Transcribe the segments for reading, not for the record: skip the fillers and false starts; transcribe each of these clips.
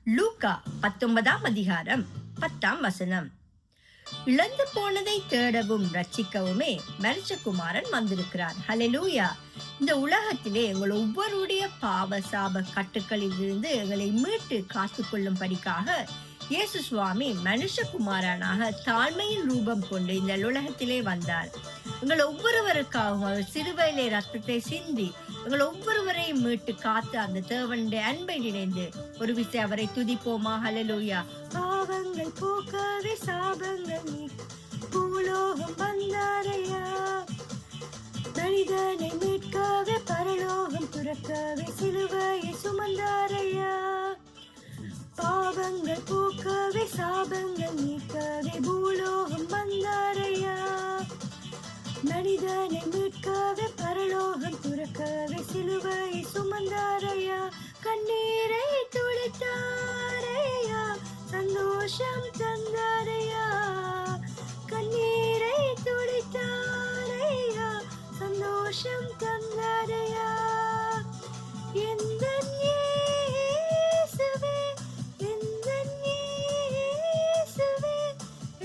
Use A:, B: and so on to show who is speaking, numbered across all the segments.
A: லூக்கா 19ஆம் அதிகாரம் 10ஆம் வசனம். இழந்து போனதை தேடவும் ரட்சிக்கவுமே மனுஷகுமாரன் வந்திருக்கிறார். ஹல்லேலூயா. இந்த உலகத்திலே எங்கள் ஒவ்வொருடைய பாவ சாப கட்டுக்களில் இருந்து எங்களை மீட்டு காத்துக்கொள்ளும்படிக்காக இயேசு சுவாமி மனுஷகுமாரனாக தாழ்மையின் ரூபம் கொண்டு இந்த உலகத்திலே வந்தார். எங்கள் ஒவ்வொருவருக்காகவும் அவர் சிலுவையிலே ரத்தத்தை சிந்தி எங்கள் ஒவ்வொருவரையும் மீட்டு காத்து அந்த தேவனுடைய அன்பை நினைந்து ஒரு விசை அவரை துதிப்போமா. ஹல்லேலூயா. பாவங்கள் போக்கவே சாபங்கள் நீக்க பூலோகம் வந்தாரையா, மனிதனை மீட்கவே பரலோகம் துறக்கவே சிலுவையை சுமந்தாரையா, பாவங்கள் போக்கவே சாபங்கள் நீக்கவே பூலோகம் வந்தாரையா, மனிதனை மீட்கவே பரலோகம் துறக்கவே சிலுவையை சுமந்தாரையா, கண்ணீரை துடைத்தாரையா, சந்தோஷம் தந்தாரையா, கண்ணீரை துடைத்தாரையா, சந்தோஷம் தந்தாரையா, எந்தன் இயேசுவே, எந்தன் இயேசுவே,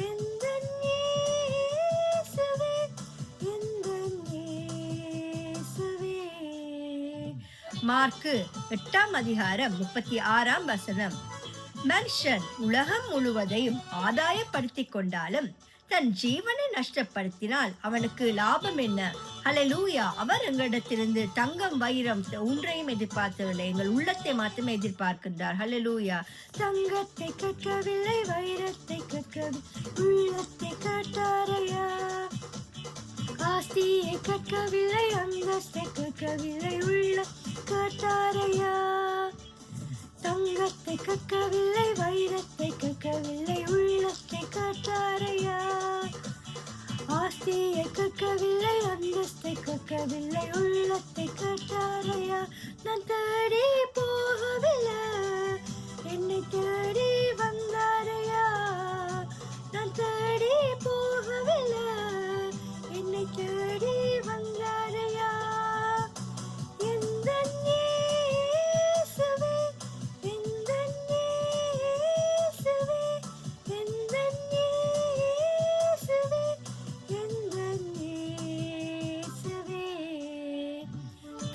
A: எந்தன் இயேசுவே, எந்தன் இயேசுவே. மார்க்கு 8ஆம் அதிகாரம் 36ஆம் வசனம். மனுஷன் உலகம் முழுவதையும் ஆதாயப்படுத்திக் கொண்டாலும் தன் ஜீவனை நஷ்டப்படுத்தினால் அவனுக்கு லாபம் என்ன? ஹல்லேலூயா. அவர் எங்களிடத்திலிருந்து தங்கம் வைரம் ஒன்றையும் எதிர்பார்க்கவில்லை, எங்கள் உள்ளத்தை மாத்திரமே எதிர்பார்க்கின்றார். ஹல்லேலூயா. தங்கத்தை கேட்கவில்லை, வைரத்தை கேட்கவில்லை, உள்ளத்தை கேட்டாரையா, ஆஸ்தியை கேட்கவில்லை, அந்தஸ்தை கேட்கவில்லை, உள்ள கேட்டாரையா, தங்கத்தை கேட்கவில்லை, வைரத்தை கேட்கவில்லை, உள்ளத்தை கேட்டாரையா, ஆஸ்தியை கேட்கவில்லை, அந்தஸ்தை கேட்கவில்லை, உள்ளத்தை கேட்டாரையா, நான் தேடி போகவில்லை, என்னை தேடி வந்தாரையா, நான் தேடி போகவில்லை, என்னை தேடி வந்தாரையா, எந்தன் இயேசுவே, எந்தன் இயேசுவே, எந்தன் இயேசுவே, எந்தன் இயேசுவே.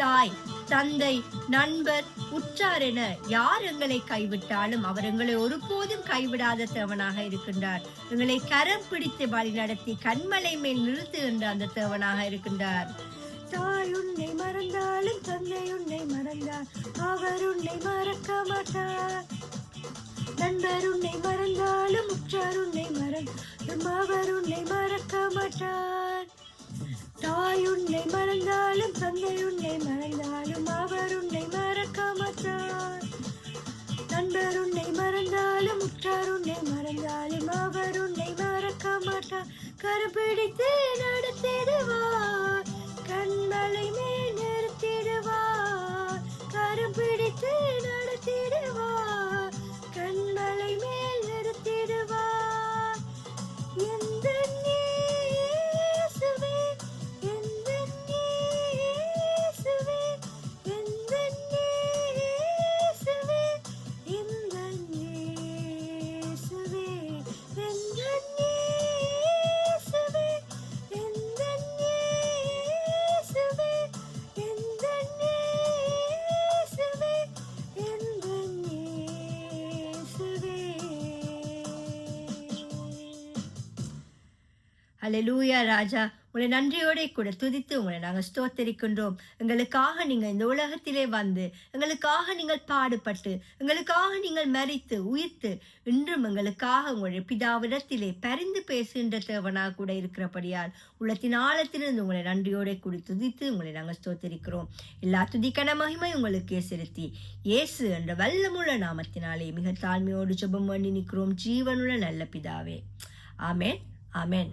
A: தாய், தந்தை, நண்பர், உற்றார் என யார் எங்களை கைவிட்டாலும் அவர் எங்களை ஒருபோதும் கைவிடாத தேவனாக இருக்கின்றார். எங்களை கரம் பிடித்து வழி நடத்தி கண்மலை மேல் நிறுத்துகின்ற அந்த தேவனாக இருக்கின்றார். தாய் உன்னை மறந்தாலும் தந்தை உன்னை மறந்தார், அவர் உன்னை மறக்க மாட்டார். நண்பர் உன்னை மறந்தாலும் உற்றார் உன்னை மறந்தாலும் அவர் உன்னை மறக்க மாட்டார். தாய் உன்னை மறந்தாலும் தந்தை உன்னை மறந்தாலும் அவர் உன்னை மறக்க மாட்டார். நண்பர் உன்னை மறந்தாலும் உற்றார் உன்னை மறந்தாலும் அவர் உன்னை மறக்க மாட்டார். கருப்பிடித்து நடத்திடுவார், கண்மலை மேல் நிறுத்திடுவார், கருப்பிடித்து நடத்திடுவார், கண்மலை மேல் நிறுத்திடுவார். எந்தன் இயேசுவே, எந்தன் இயேசுவே, எந்தன் இயேசுவே, எந்தன் இயேசுவே, எந்தன் இயேசுவே, எந்தன் இயேசுவே, எந்தன் இயேசுவே, எந்தன் இயேசுவே. ஹல்லேலூயா. ராஜா, உங்களை நன்றியோட கூட துதித்து உங்களை நாங்கள் ஸ்தோத்தரிக்கின்றோம். எங்களுக்காக நீங்கள் இந்த உலகத்திலே வந்து எங்களுக்காக நீங்கள் பாடுபட்டு எங்களுக்காக நீங்கள் மரித்து உயிர்த்து இன்றும் எங்களுக்காக உங்களுடைய பிதாவிடத்திலே பரிந்து பேசுகின்ற தேவனாக கூட இருக்கிறபடியால் உள்ளத்தின் ஆழத்திலிருந்து உங்களை நன்றியோட கூட துதித்து உங்களை நாங்கள் ஸ்தோத்தரிக்கிறோம். எல்லா துதிக்கன மகிமை உங்களுக்கே செலுத்தி இயேசு என்ற வல்லமுள்ள நாமத்தினாலே மிக தாழ்மையோடு ஜெபம் பண்ணி நிற்கிறோம் ஜீவனுள்ள நல்ல பிதாவே. ஆமென், ஆமென்.